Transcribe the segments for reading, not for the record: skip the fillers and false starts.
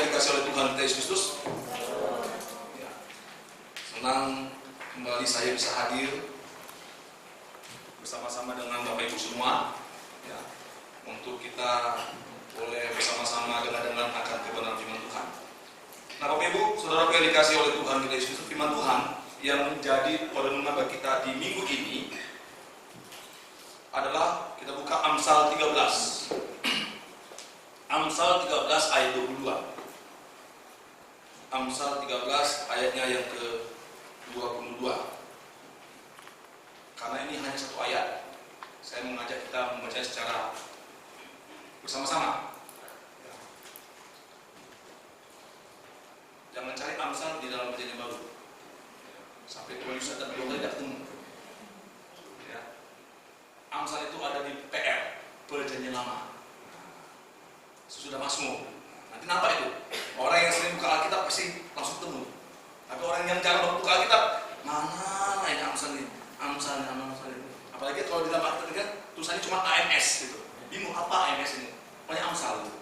yang dikasih oleh Tuhan kita Yesus Kristus? Ya. Senang kembali saya bisa hadir bersama-sama dengan Bapak Ibu semua, ya, untuk kita boleh bersama-sama dengan akan kebenaran firman Tuhan. Nah, Bapak Ibu, saudara yang dikasih oleh Tuhan kita Yesus Kristus, firman Tuhan yang menjadi perenungan bagi kita di minggu ini adalah kita buka Amsal 13. Amsal 13 ayat 22. Amsal 13 ayatnya yang ke-22. Karena ini hanya satu ayat, saya mengajak kita membaca secara bersama-sama. Jangan cari Amsal di dalam perjanjian baru. Sampai Tuhan Yesus dan dua kali ketemu. Ya. Amsal itu ada di PR, perjanjian lama. Sudah Mazmur. Nanti nampak itu. Orang yang sering buka Alkitab pasti langsung ketemu. Tapi orang yang jarang buka Alkitab, mana ini Amsal ini? Amsal ini. Apalagi kalau di dalam Alkitab kan tulisannya cuma AMS gitu. Bingung apa AMS ini? Banyak Amsal. Gitu.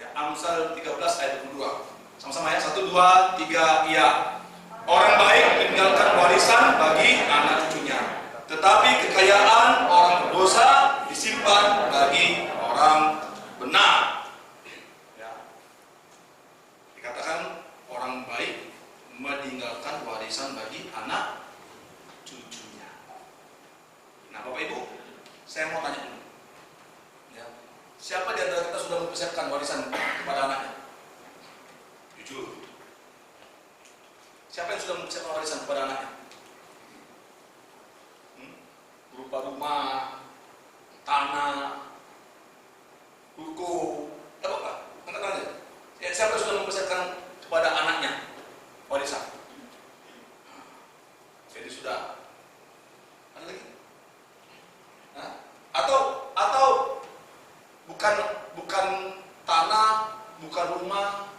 Ya, Amsal 13 ayat 22. Sama-sama ya. 1, 2, 3, iya. Orang baik meninggalkan warisan bagi anak cucunya. Tetapi kekayaan orang berdosa disimpan bagi orang benar. Dikatakan orang baik meninggalkan warisan bagi anak cucunya. Nah, Bapak Ibu, saya mau tanya dulu. Ya, siapa di antara kita sudah mempersiapkan warisan kepada anaknya? Jujur. Siapa yang sudah mempersiapkan warisan kepada anaknya? Berupa rumah, tanah, buku, apa? Angkat tangan. Ya, siapa yang sudah mempersiapkan kepada anaknya warisan? Jadi sudah. Ada lagi? Nah, atau bukan tanah, bukan rumah.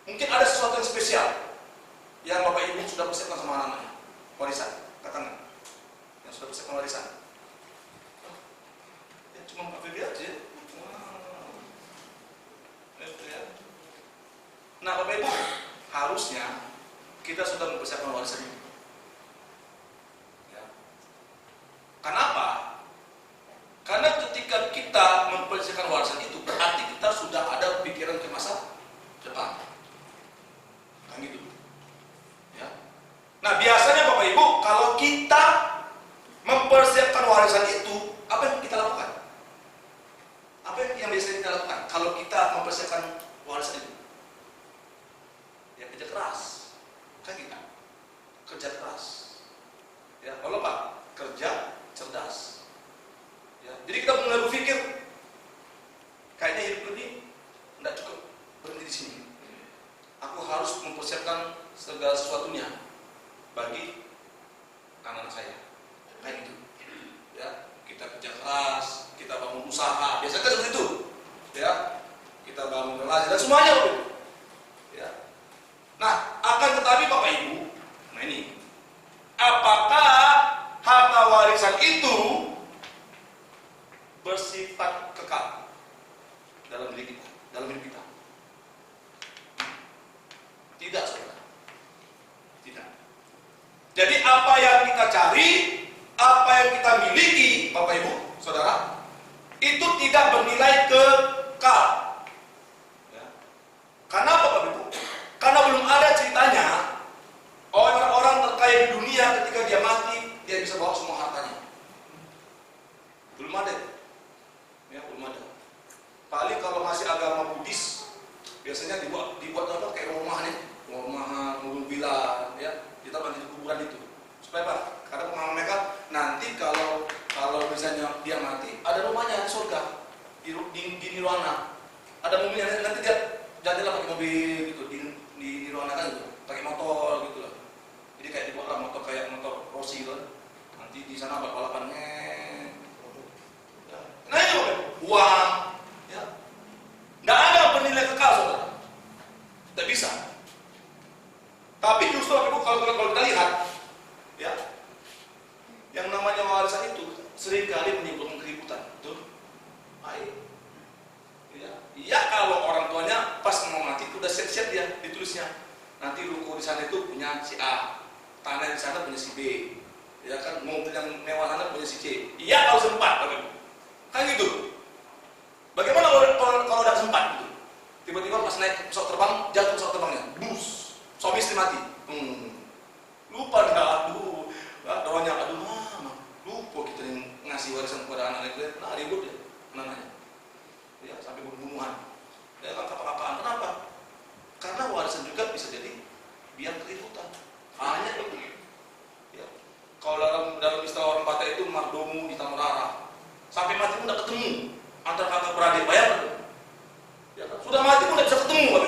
Mungkin ada sesuatu yang spesial yang Bapak Ibu sudah persiapkan sama anaknya. Warisan, katakan. Yang sudah persiapkan warisan. Ya, cuma Pak Febi aja. Nah, Bapak Ibu, harusnya kita sudah mempersiapkan warisan ini. Ya. Kenapa? Karena ketika kita mempersiapkan warisan itu, berarti kita sudah ada pikiran ke masa depan. Kan gitu. Ya. Nah, biasanya Bapak Ibu, kalau kita mempersiapkan warisan itu, apa yang kita lakukan? Apa yang biasanya kita lakukan kalau kita mempersiapkan warisan itu? Ya, kerja keras. Kan kita kerja keras. Ya, kalau Pak, kerja cerdas. Ya, jadi kita mulai berpikir, kayaknya hidup ini tidak cukup berhenti di sini. Aku harus mempersiapkan segala sesuatunya bagi anak-anak saya. Kayak gitu. Ya, kita kerja keras, kita bangun usaha, biasanya kan seperti itu. Ya, kita bangun relasi dan semuanya, Bapak Ibu. Ya. Nah, akan tetapi Bapak Ibu, nah ini, apakah harta warisan itu bersifat kekal dalam diri kita, dalam hidup kita? Tidak, saudara. Tidak. Jadi apa yang kita cari, apa yang kita miliki, Bapak Ibu, saudara, itu tidak bernilai kekal. Ya. Karena apa, Bapak Ibu? Karena belum ada ceritanya orang-orang terkaya di dunia ketika dia mati, dia bisa bawa semua hartanya. Belum ada. Ya, belum ada. Paling kalau masih agama Buddhis, biasanya dibuat apa kayak rumah nih, rumah, mobil villa, ya, kita nanti di kuburan itu. Supaya apa? Karena pemahaman mereka nanti kalau misalnya dia mati, ada rumahnya di surga, di nirwana. Ada mobilnya, nanti dia jalan pakai mobil gitu di ruangan kan gitu, pakai motor gitu lah. Jadi kayak dibuatlah motor kayak motor Rossi kan. Nanti di sana balapannya. Nah itu uang, ya. Nggak ada bernilai kekal, saudara. Tidak bisa. Tapi justru kalau kita lihat, ya, yang namanya warisan itu seringkali menimbulkan keributan, betul? Baik. Ya, kalau orang tuanya pas mau mati itu ditulisnya. Nanti ruko di sana itu punya si A, tanah di sana punya si B, ya kan, mobil yang mewah sana punya si C. Iya kalau sempat, kan gitu. Bagaimana kalau udah sempat gitu? Tiba-tiba pas naik pesawat terbang, jatuh pesawat terbangnya, bus, suami istri mati. Lupa dia, aduh, doanya, aduh mama, lupa kita yang ngasih warisan kepada anak kita, nah ribut ya, anaknya, ya sampai bunuh-bunuhan, ya kan apa-apaan, kenapa? Karena warisan juga bisa jadi biang keributan, hanya itu. Ya. Kalau dalam istilah orang Batak itu mardomu di tanah rara, sampai mati pun tidak ketemu antara kakak beradik, bayar. Ya kan? Sudah mati pun tidak bisa ketemu, kan?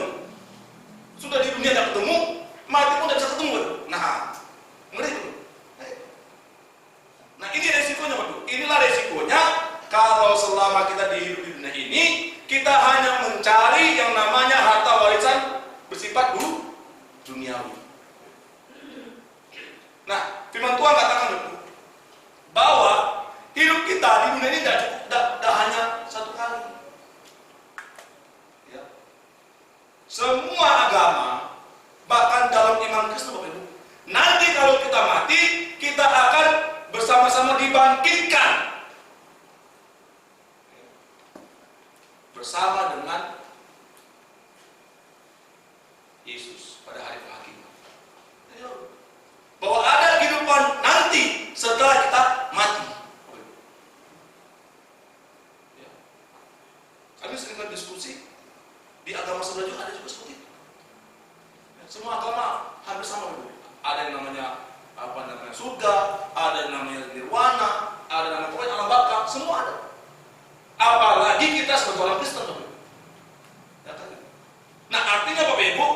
Sudah di dunia tidak ketemu, mati pun tidak bisa ketemu, kan? Nah, ngeri itu. Nah ini resikonya, Pak. Inilah resikonya kalau selama kita hidup di dunia ini, kita hanya mencari yang namanya harta warisan bersifat duniawi. Nah, firman Tuhan katakan bahwa hidup kita di dunia ini tidak hanya satu kali. Ya. Semua agama, bahkan dalam iman Kristen, Bapak Ibu, nanti kalau kita mati, kita akan bersama-sama dibangkitkan bersama dengan Yesus pada hari penghakiman. Bahwa ada kehidupan nanti setelah kita mati. Ya. Kami sering berdiskusi di agama sebelah juga ada juga seperti itu. Ya, semua agama hampir sama dulu. Ada yang namanya surga, ada yang namanya nirwana, ada yang namanya pokoknya alam baka, semua ada. Apalagi kita sebagai orang Kristen, Bapak Ibu. Ya, kan? Nah, artinya Bapak Ibu,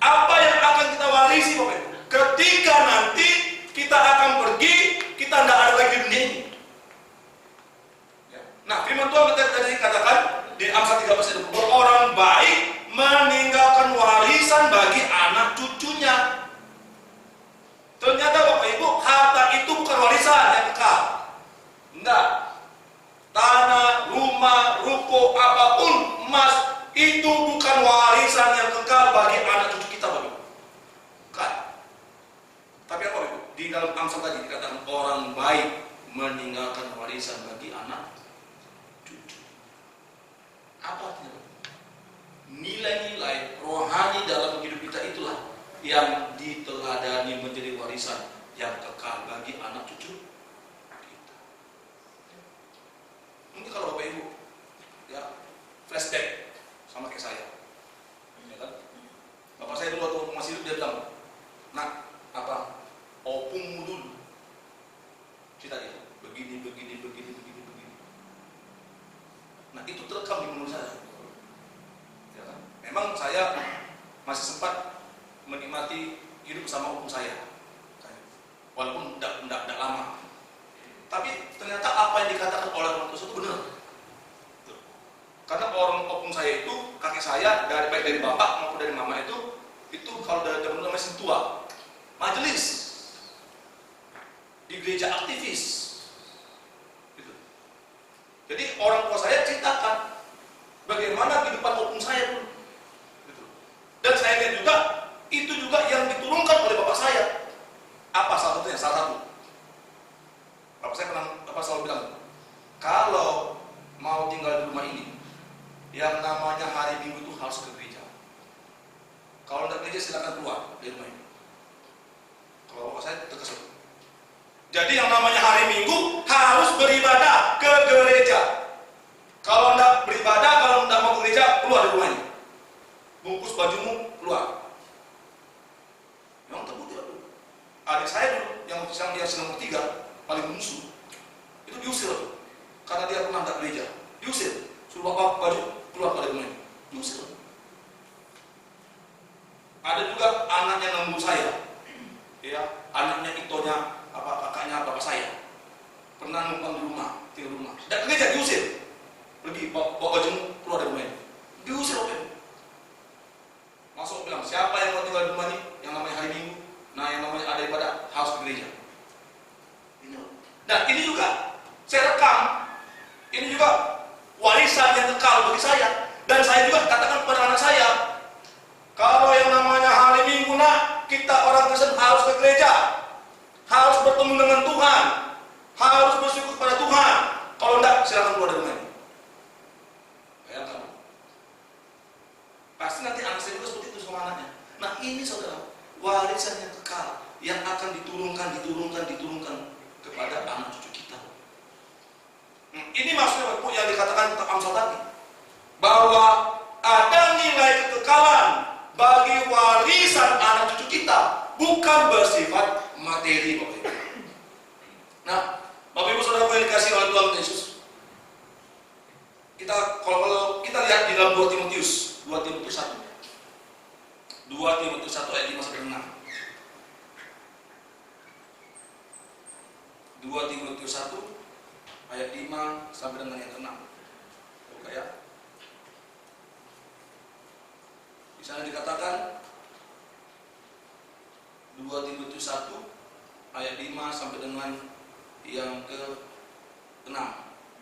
apa yang akan kita warisi, Bapak Ibu? Ketika nanti kita akan pergi, kita tidak ada lagi di dunia ini. Ya. Nah, firman Tuhan tadi katakan di Amsal 13 itu, orang baik meninggalkan warisan bagi anak cucunya. Ternyata Bapak Ibu, harta itu bukan warisan yang kekal. Enggak. Tanah, rumah, ruko, apapun, emas, itu bukan warisan yang kekal bagi anak cucu kita, Bapak Ibu. Bukan. Tapi apa, Bapak Ibu? Di dalam Amsal tadi dikatakan orang baik meninggalkan warisan bagi anak cucu. Apa artinya? Nilai-nilai rohani dalam hidup kita itulah yang diteladani menjadi warisan yang kekal bagi anak cucu kita. Mungkin kalau Bapak Ibu ya flashback sama kayak saya, ya kan? Bapak saya dulu waktu masih hidup dia bilang, nak apa? Opungmu dulu. Cerita dia, begini. Nah itu terekam di mulut saya. Ya kan? Memang saya masih sempat menikmati hidup bersama opung saya, walaupun tidak lama. Tapi ternyata apa yang dikatakan oleh orang tua itu benar. Karena orang opung saya itu, kakek saya, baik dari bapak maupun dari mama itu kalau dari zaman dulu masih tua, majelis di gereja aktivis. Gitu. Jadi orang tua saya ceritakan bagaimana kehidupan opung saya dulu. Gitu. Dan saya lihat juga itu juga yang diturunkan oleh bapak saya. Apa salah satunya? Salah satu. Bapak saya bapak selalu bilang, kalau mau tinggal di rumah ini, yang namanya hari Minggu itu harus ke gereja. Kalau tidak gereja silakan keluar dari rumah ini. Kalau bapak saya tegas. Jadi yang namanya hari Minggu harus beribadah ke gereja. Kalau tidak beribadah, kalau tidak mau ke gereja, keluar dari rumah ini. Bungkus bajumu, keluar. Memang terbukti dulu. Adik saya dulu yang dia sedang bertiga paling musuh itu diusir karena dia pernah tidak gereja, diusir, suruh bawa baju keluar dari rumah ini, diusir. Ada juga anaknya nunggu saya, ya anaknya itonya kakaknya bapak saya pernah numpang di rumah, tinggal di rumah, tidak gereja, diusir, pergi bawa baju keluar dari rumah ini, diusir oke. Masuk bilang, siapa yang mau tinggal di rumah ini? Yang namanya hari Minggu, nah yang namanya ada ibadah harus ke gereja. Dan ini juga saya rekam, ini juga warisan yang kekal bagi saya. Dan saya juga katakan kepada anak saya, kalau yang namanya harus ke gereja, harus bertemu dengan Tuhan, harus bersyukur kepada Tuhan. Kalau enggak, silakan keluar dari rumah ini. Bayangkan, pasti nanti anak saya juga seperti itu sama anaknya. Nah ini saudara, warisan yang kekal yang akan diturunkan kepada anak cucu kita. Ini maksudnya Bapak yang dikatakan tentang Amsal tadi, bahwa ada nilai kekekalan bagi warisan anak cucu kita, bukan bersifat materi, Bapak Ibu. Nah, Bapak Ibu Saudara yang dikasih oleh Tuhan Yesus, kalau kita lihat di dalam 2 Timotius 1 ayat 5 sampai 6. 2 Timotius 1 ayat 5 sampai dengan yang ke-6. Oke ya. Di sana dikatakan 2 Timotius 1 ayat 5 sampai dengan yang ke-6.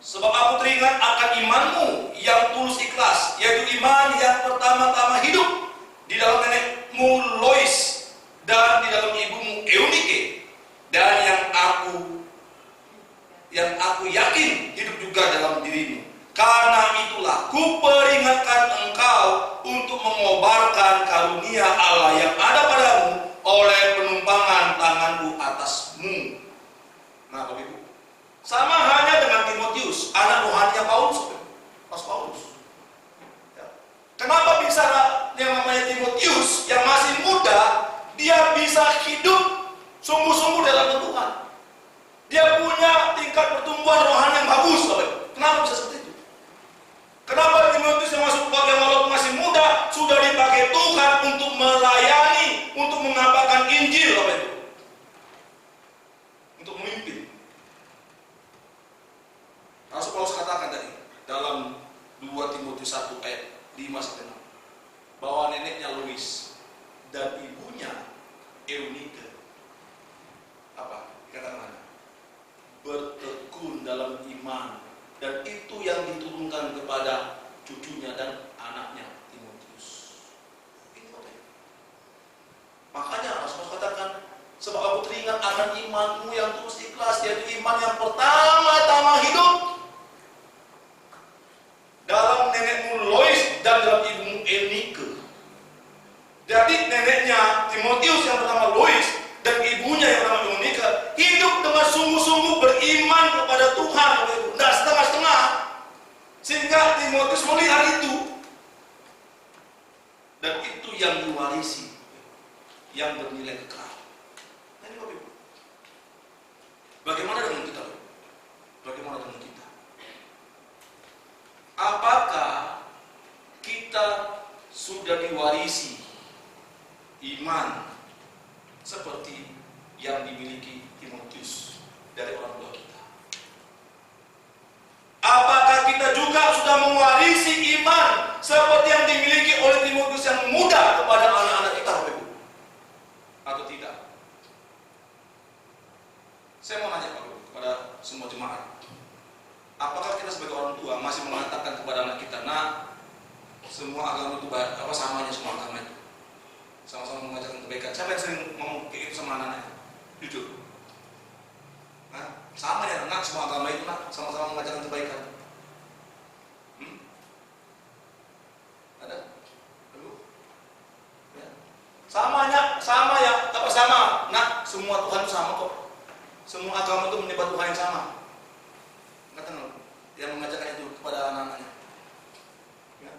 Sebab aku teringat akan imanmu yang tulus ikhlas, yaitu iman yang pertama-tama hidup di dalam nenekmu Lois dan di dalam ibumu Eunike, dan yang aku yakin hidup juga dalam dirimu. Karena itulah kuperingatkan engkau untuk mengobarkan karunia Allah yang ada padamu oleh penumpangan tanganku atasmu. Nah, Bapak Ibu, sama hanya dengan Timotius, anak rohaninya Paulus. Ya. Kenapa bisa yang namanya Timotius yang masih muda, dia bisa hidup sungguh-sungguh dalam Tuhan? Dia punya tingkat pertumbuhan rohani yang bagus, Bapak Ibu. Kenapa bisa seperti itu? Kenapa Timotius yang walaupun masih muda sudah dipakai Tuhan untuk melayani, untuk mengabarkan Injil, Bapak Ibu, untuk memimpin. Rasul Paulus katakan tadi dalam 2 Timotius 1 ayat 5 sampai 6 bahwa neneknya Lois dan ibunya Eunike katakan bertekun dalam iman, dan itu yang diturunkan kepada cucunya dan anaknya Timotius. Makanya Rasul katakan, sebab aku teringat akan imanmu yang tulus ikhlas, yaitu iman yang pertama-tama hidup dalam nenekmu Lois dan dalam ibumu Eunike. Jadi neneknya Timotius yang bernama Lois dan ibunya yang bernama Eunike hidup dengan sungguh-sungguh beriman kepada Tuhan, tidak setengah-setengah, sehingga Timotius melihat itu, dan itu yang diwarisi, yang bernilai kekal. Nah, ini Bapak Ibu, bagaimana dengan kita? Bagaimana dengan kita? Apakah kita sudah diwarisi iman seperti yang dimiliki Timotius dari orang tua kita? Apakah kita juga sudah mewarisi iman seperti yang dimiliki oleh Timotius yang muda kepada anak-anak kita, Bapak Ibu? Atau tidak? Saya mau nanya Bapak Ibu kepada semua jemaat. Apakah kita sebagai orang tua masih mengatakan kepada anak kita, nah, semua agama itu samanya semua agama itu, sama-sama mengajarkan kebaikan? Siapa yang sering ngomong kayak gitu sama anak-anaknya? Jujur. Nah, sama ya, nak, semua agama itu, nak, sama-sama mengajarkan kebaikan. Ada? Aduh. Ya. Sama ya, apa sama? Nak, semua Tuhan itu sama kok. Semua agama itu menyebut Tuhan yang sama. Katakan yang mengajarkan itu kepada anak-anaknya. Ya.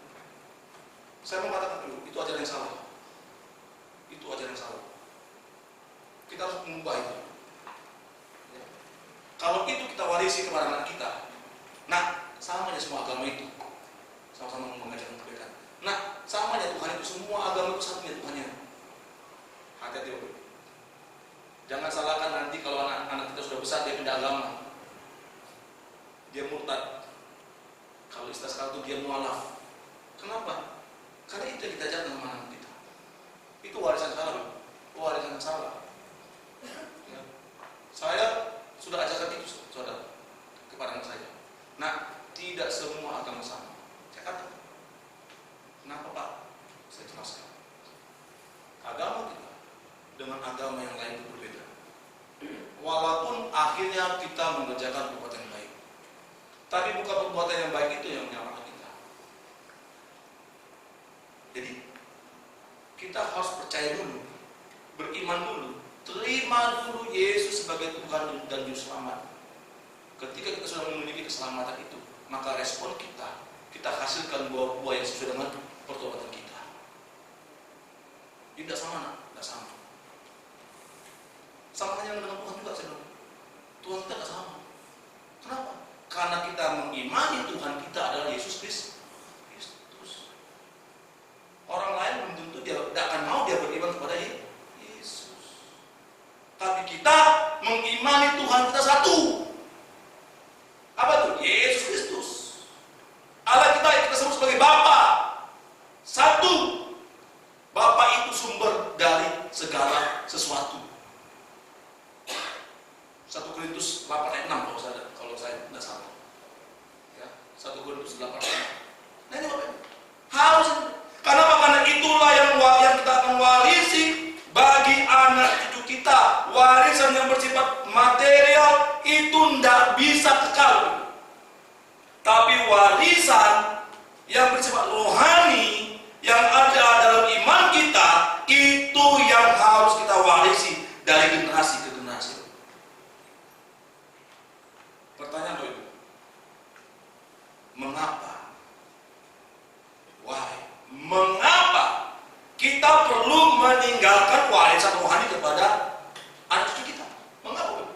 Saya mau katakan dulu, itu ajaran yang salah. Itu ajaran yang salah. Kita harus mengubah itu. Ya. Kalau itu kita warisi kepada anak kita, nah, samanya semua agama itu, sama-sama mengajarkan kebaikan. Nah, samanya Tuhan itu, semua agama itu satunya Tuhannya. Hati-hati Bapak. Jangan salahkan nanti kalau anak kita sudah besar dia pindah agama, dia murtad. Kalau istilah sekarang itu dia mualaf. Kenapa? Karena itu yang kita ajarkan sama anak kita. Itu warisan salah, warisan salah. Ya. Saya sudah ajarkan itu, saudara, kepada anak saya. Nah, tidak semua agama sama. Saya katakan, kenapa Pak? Saya jelaskan. Agama kita dengan agama yang lain kita harus percaya dulu, beriman dulu, terima dulu Yesus sebagai Tuhan dan Juru Selamat. Ketika kita sudah memiliki keselamatan itu, maka respon kita hasilkan buah-buah yang sesuai dengan pertobatan kita. Tidak sama, tidak sama. Sama hanya dengan Tuhan juga, saudara. Tuhan kita tidak sama. Kenapa? Karena kita mengimani Tuhan kita adalah Yesus Kristus. Orang lain belum tentu dia tidak akan mau dia beriman kepada Yesus. Tapi kita mengimani Tuhan kita satu. Apa itu? Yesus Kristus. Allah kita sebut sebagai Bapa. Satu. Bapa itu sumber dari segala sesuatu. 1 Korintus 8 ayat 6 kalau saya tidak salah. Ya, 1 Korintus 8 ayat 6. Nah ini Bapak. Harus. Karena itulah yang kita akan warisi bagi anak cucu kita. Warisan yang bersifat material itu tidak bisa kekal. Tapi warisan yang bersifat rohani yang ada dalam iman kita, itu yang harus kita warisi dari generasi ke generasi. Pertanyaan Bapak Ibu, mengapa? Why? Mengapa kita perlu meninggalkan warisan rohani kepada anak cucu kita? Mengapa?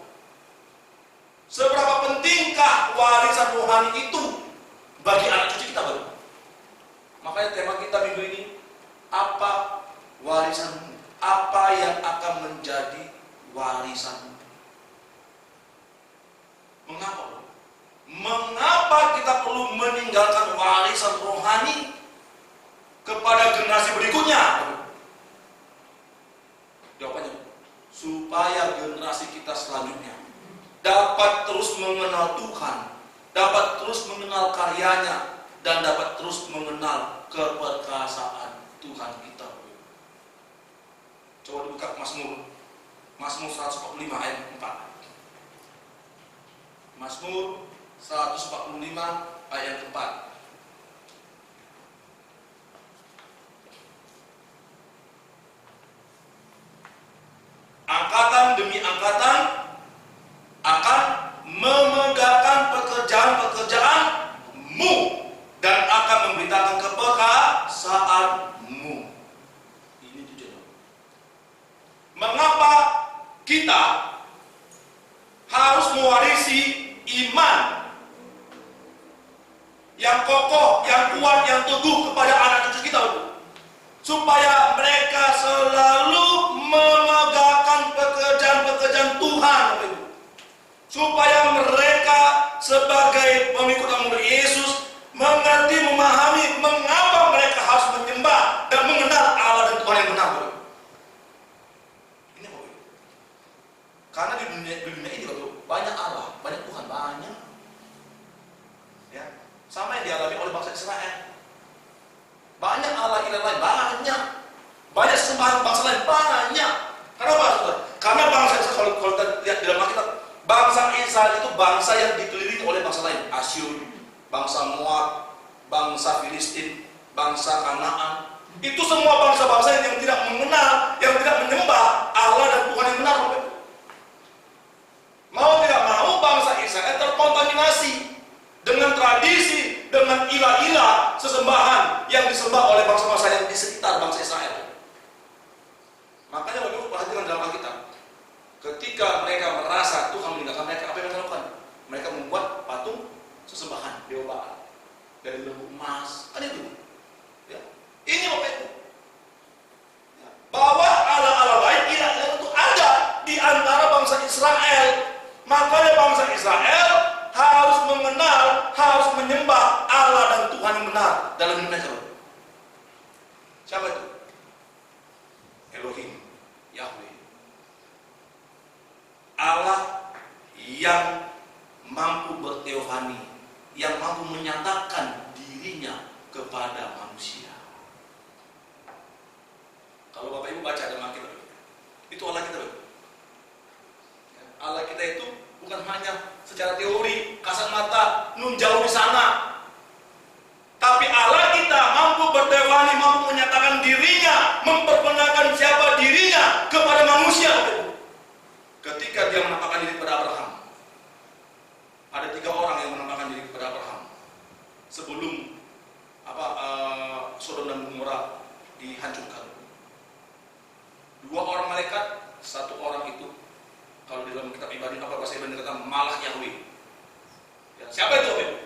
Seberapa pentingkah warisan rohani itu bagi anak cucu kita, Bapak? Makanya tema kita minggu ini, apa warisanmu? Apa yang akan menjadi warisanmu? Mengapa, Bapak? Mengapa kita perlu meninggalkan warisan rohani kepada generasi berikutnya? Jawabannya, supaya generasi kita selanjutnya dapat terus mengenal Tuhan, dapat terus mengenal karyanya, dan dapat terus mengenal keperkasaan Tuhan kita. Coba dibuka Mazmur 145 ayat 4. Mazmur 145 ayat 4. Angkatan demi angkatan akan memegahkan pekerjaan-pekerjaanmu dan akan memberitakan keperkasaanmu. Ini tujuannya. Mengapa kita harus mewarisi iman yang kokoh, yang kuat, yang teguh kepada anak cucu kita? Supaya mereka selalu memegahkan pekerjaan-pekerjaan Tuhan. Supaya mereka sebagai pengikut murid Yesus mengerti, memahami mengapa mereka harus menyembah dan mengenal Allah dan Tuhan yang benar. Ini Bapak. Karena di dunia ini Bapak, banyak Allah, banyak Tuhan, banyak. Ya, sama yang dialami oleh bangsa Israel. Banyak Allah ilah lain, banyak. Banyak sembahan bangsa lain, banyak. Kenapa, saudara? Karena bangsa Israel, kalau kita lihat di dalam Alkitab, bangsa Israel itu bangsa yang dikelilingi oleh bangsa lain. Asyur, bangsa Moab, bangsa Filistin, bangsa Kanaan. Itu semua bangsa-bangsa yang tidak mengenal, yang tidak menyembah Allah dan Tuhan yang benar. Mau tidak mau bangsa Israel terkontaminasi dengan tradisi, dengan ilah-ilah sesembahan yang disembah oleh bangsa-bangsa yang di sekitar bangsa Israel. Makanya Bapak perhatikan dalam Alkitab, ketika mereka merasa Tuhan meninggalkan mereka, apa yang mereka lakukan? Mereka membuat patung sesembahan dewa Baal dari lembu emas, kan itu? Ya. Ini Bapak Ibu. Ya. Bahwa Allah-Allah lain, ilah-ilah itu ada di antara bangsa Israel. Makanya bangsa Israel harus mengenal, harus menyembah Allah dan Tuhan yang benar dalam hidup mereka. Siapa itu? Elohim, Yahweh. Allah yang mampu berteofani, yang mampu menyatakan dirinya kepada manusia. Kalau Bapak Ibu baca dalam Alkitab, itu Allah kita. Allah kita itu bukan hanya secara teori, kasat mata, nun jauh di sana. Tapi Allah kita mampu berteofani, mampu menyatakan dirinya, dia menampakkan diri kepada Abraham. Ada 3 orang yang menampakkan diri kepada Abraham sebelum Sodom dan Gomora dihancurkan. 2 orang malaikat, 1 orang itu kalau di dalam kitab Ibrani bahasa Ibrani kata Malach Yahweh. Ya, siapa itu?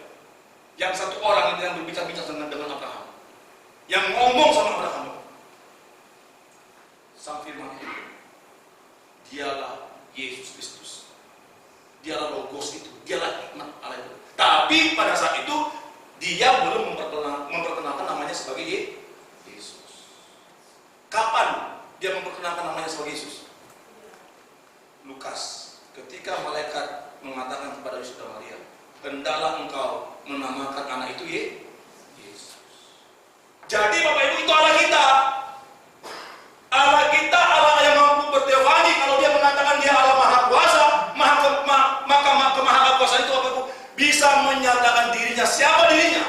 Yang 1 orang itu yang berbicara-bicara dengan Abraham, yang ngomong sama Abraham. Sang firman itu, dialah Yesus Kristus, dialah Logos itu, dialah hikmat Allah itu. Tapi pada saat itu dia belum memperkenalkan namanya sebagai Yesus. Kapan dia memperkenalkan namanya sebagai Yesus? Lukas, ketika malaikat mengatakan kepada Yusuf dan Maria, hendaklah engkau menamakan anak itu Yesus. Jadi Bapak Ibu, itu Allah kita. Allah kita, Allah yang mampu berteofani. Kalau dia mengatakan dia Allah Maha Kuasa, maka Maha Kuasa itu Bapak Ibu bisa menyatakan dirinya. Siapa dirinya?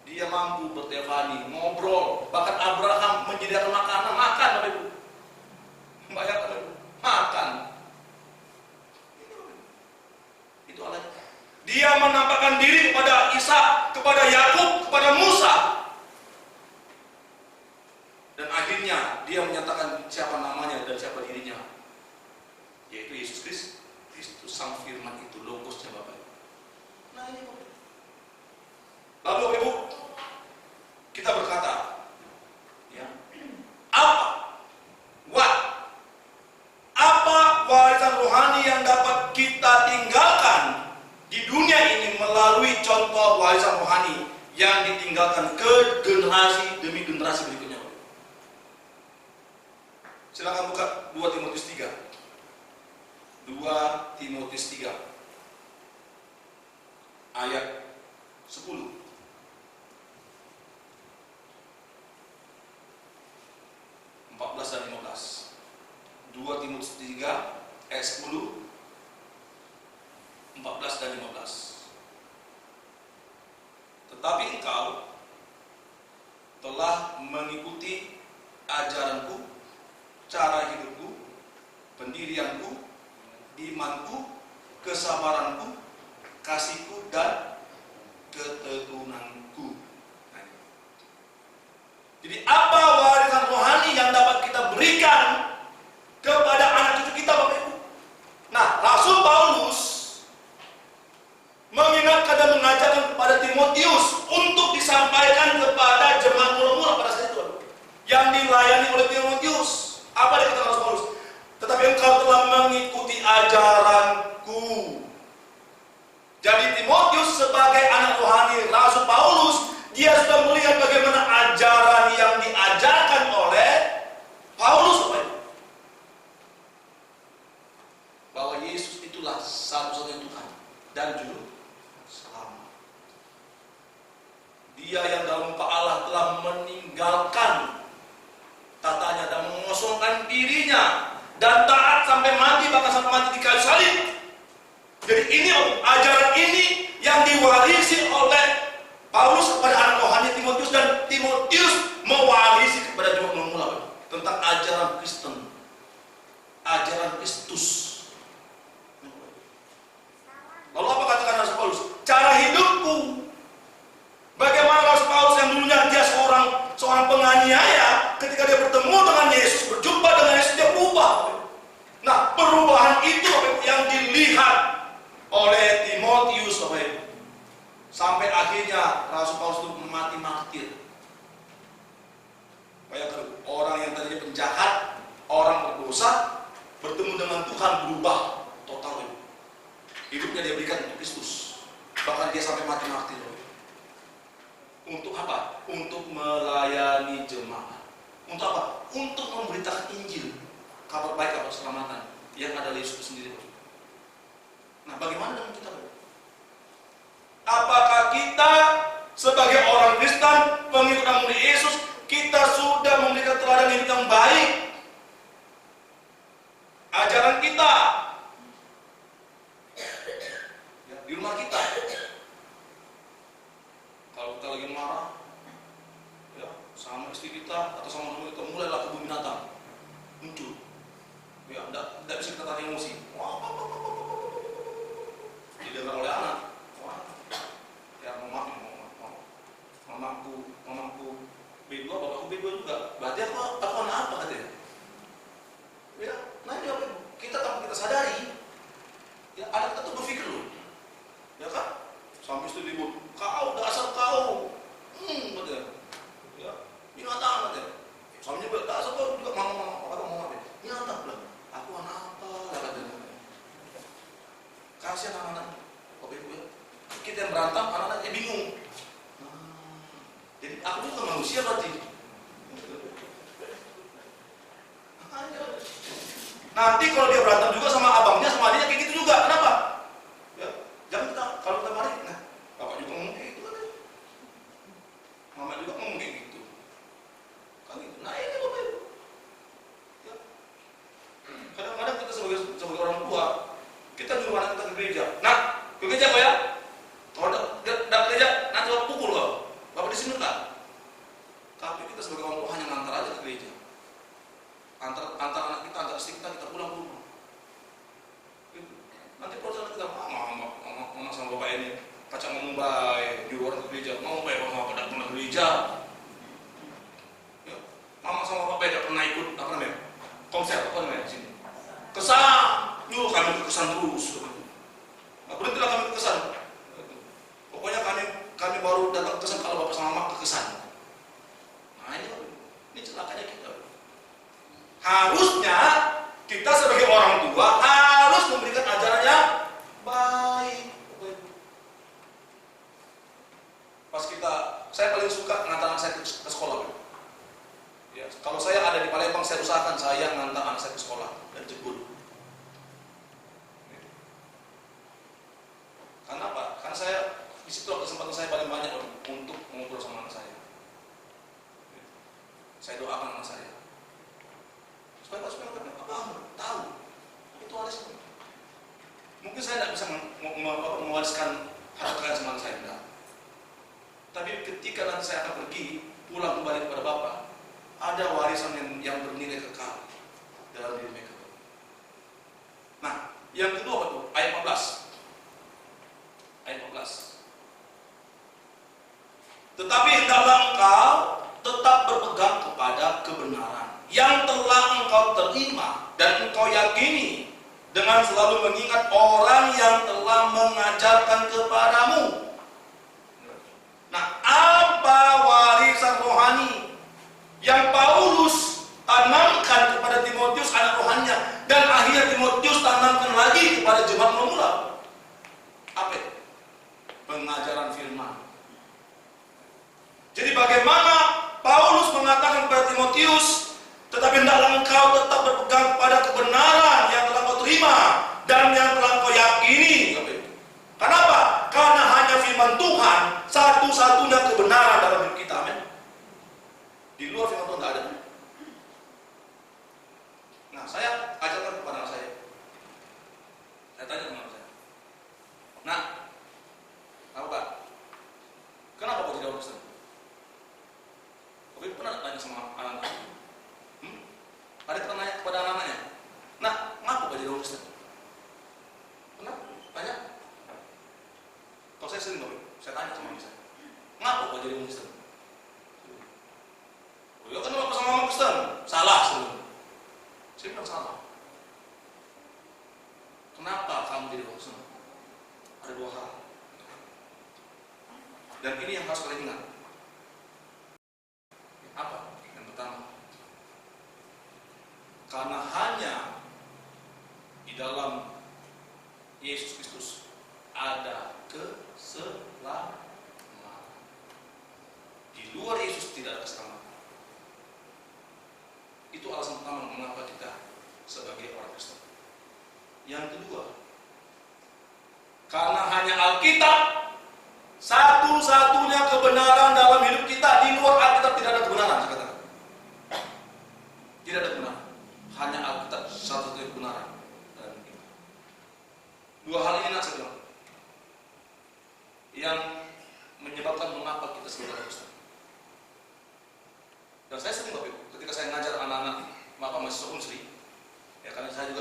Dia mampu berteofani, ngobrol. Bahkan Abraham menyediakan makanan, makan Bapak Ibu. Bayangkan Bapak Ibu, makan. Itu Allah. Dia menampakkan diri kepada Ishak, kepada Yakub, kepada Musa. Dan akhirnya dia menyatakan siapa namanya dan siapa dirinya, yaitu Yesus Kristus, Sang Firman itu, Logosnya Bapak Ibu. Nah ini Bapak. Lalu Bapak Ibu, kita berkata, ya, apa warisan rohani yang dapat kita tinggalkan di dunia ini melalui contoh warisan rohani yang ditinggalkan ke generasi demi generasi berikutnya. Silakan buka 2 Timotius 3. 2 Timotius 3 ayat 10. 14 dan 15. 2 Timotius 3 ayat 10, 14 dan 15. Tetapi engkau telah mengikuti ajaranku, cara hidupku, pendirianku, imanku, kesabaranku, kasihku, dan ketekunanku. Jadi apa warisan rohani yang dapat kita berikan kepada anak cucu kita Bapak Ibu? Nah, Rasul Paulus mengingatkan dan mengajarkan kepada Timotius untuk disampaikan kepada jemaat mula-mula pada saat itu yang dilayani oleh Timotius. Apa yang dikatakan Rasul Paulus? Tetapi engkau telah mengikuti ajaranku. Jadi Timotius sebagai anak rohani Rasul Paulus, dia sudah melihat bagaimana ajaran yang diajarkan oleh Paulus, bahwa Yesus itulah satu-satunya Tuhan dan Juru Selamat. Dia yang dalam rupa Allah telah meninggalkan tatanya dan mengosongkan dirinya dan taat sampai mati, bahkan sampai mati di kayu salib. Jadi ini ajaran ini yang diwarisi oleh Paulus kepada anak rohani Timotius, dan Timotius mewarisi kepada jemaat mula tentang ajaran Kristen, ajaran Kristus. Lalu apa katakan Rasul Paulus? Cara hidupku. Bagaimana Rasul Paulus yang dulunya dia seorang penganiaya, ketika dia bertemu dengan Yesus, berjumpa dengan Yesus, dia berubah. Nah, perubahan itu yang dilihat oleh Timotius, sampai akhirnya Rasul Paulus itu mati martir. Bayangkan, orang yang tadinya penjahat, orang berdosa, bertemu dengan Tuhan, berubah total. Hidupnya dia berikan untuk Kristus. Bahkan dia sampai mati martir. Untuk apa? Untuk melayani jemaat. Untuk apa? Untuk memberitakan Injil, kabar baik, kabar keselamatan yang ada Yesus sendiri. Nah, bagaimana dengan kita? Apakah kita sebagai orang Kristen, pengikut murid Yesus, kita sudah memberikan teladan hidup yang baik? Ajaran kita ya, di rumah kita. Kalau kita lagi marah, ya, sama istri kita atau sama teman kita, mulailah kebun binatang muncul. Ya, tidak bisa kita tahan emosi. Wah, didengar oleh anak. Wah, ya mamaku B2, bapakku B2 juga. Berarti aku anak apa katanya? Ya, nah ini apa? Kita tanpa kita sadari, ya anak kita tuh berpikir loh, ya kan? Sampai itu ribut, kau dasar kau, katanya, ya binatang katanya. Sampai juga dasar kau juga mama, binatang bilang, aku anak apa? Katanya. Kasihan anak-anak, oke gue, kita yang berantem, anak-anaknya bingung. Jadi aku juga manusia berarti. Nanti kalau dia berantem juga sama abangnya, sama adiknya kayak gitu juga. Kenapa? Ya, jangan kita kalau kita mari, nah, bapak juga ngomong kayak gitu kan? Mama juga ngomong kayak gitu. Kan gitu. Nah ini bapak ibu. Ya. Kadang-kadang kita sebagai orang tua, kita nyuruh anak kita ke gereja. Nah, ke gereja kok ya? Kalau tidak gereja, nanti bapak pukul kau. Bapak di sini kan? Tapi kita sebagai orang tua hanya ngantar aja ke gereja. Antar anak kita, antar istri kita pulang ke rumah. Gitu. Nanti kalau kita mama sama bapak ini kacang ngomong baik di luar gereja, ngomong baik sama bapak pernah gereja. Ya. Mama sama bapak tidak pernah ikut apa namanya konser apa namanya sini. Kesan, nyuruh kami ke kesan terus. Nah, berhentilah kami ke kesan. Pokoknya kami baru datang ke kesan kalau bapak sama mama ke kesan. Nah ini celakanya kita. Harusnya kita sebagai orang tua harus memberikan ajaran yang baik. Pas saya paling suka ngantar anak saya ke sekolah. Ya, kalau saya ada di Palembang, saya usahakan saya ngantar anak saya ke sekolah dan jemput. Karena apa? Karena saya di situ kesempatan saya paling banyak untuk mengobrol sama anak saya. Saya doakan anak saya. Supaya apa? Tahu. Itu harus. Mungkin saya tidak bisa mewariskan harta kekayaan sama anak saya, enggak. Tapi ketika nanti saya akan pergi, pulang kembali kepada Bapak, ada warisan yang bernilai kekal dalam diri mereka. Nah, yang kedua apa tuh? Ayat 14. Ayat 14. Tetapi hendaklah engkau tetap berpegang kepada kebenaran yang telah engkau terima dan engkau yakini, dengan selalu mengingat orang yang telah mengajarkan kepadamu. Nah, apa warisan rohani yang Paulus tanamkan kepada Timotius anak rohaninya, dan akhirnya Timotius tanamkan lagi kepada jemaat pemula? Apa itu? Pengajaran firman. Jadi bagaimana Paulus mengatakan kepada Timotius, tetapi hendaklah engkau tetap berpegang pada kebenaran yang telah kau terima dan yang telah kau yakini. Kenapa? Karena hanya firman Tuhan satu-satunya kebenaran dalam hidup kita. Amin. Di luar firman Tuhan tidak ada. Nah, saya ajarkan kepada anak saya. Saya tanya sama anak saya. Nah, apa Pak? Kenapa kau jadi orang Kristen? Kau pernah tanya sama anak-anak? Ada pernah nanya kepada anak-anaknya, nah, ngapa kau jadi orang Kristen? Pernah tanya? Kalau saya sering tahu, saya tanya sama anak saya, ngapa kau jadi orang Kristen? Oh ya kan bapak sama mama Kristen, salah sebelum. Saya bilang salah. Kenapa kamu jadi orang Kristen? Ada dua hal. Dan ini yang harus kalian ingat. Apa? Yang pertama, karena hanya di dalam Yesus Kristus ada keselamatan. Di luar Yesus tidak ada keselamatan. Itu alasan pertama mengapa kita sebagai orang Kristen. Yang kedua, karena hanya Alkitab satu-satunya kebenaran dalam hidup kita. Di luar Alkitab tidak ada kebenaran, saya katakan. Tidak ada kebenaran. Hanya Alkitab satu-satunya kebenaran dalam hidup kita. Dua hal ini nak saya bilang, yang menyebabkan mengapa kita sebagai orang Kristen. Dan saya sering Bapak Ibu, ketika saya ngajar anak-anak Bapak mahasiswa Unsri, ya karena saya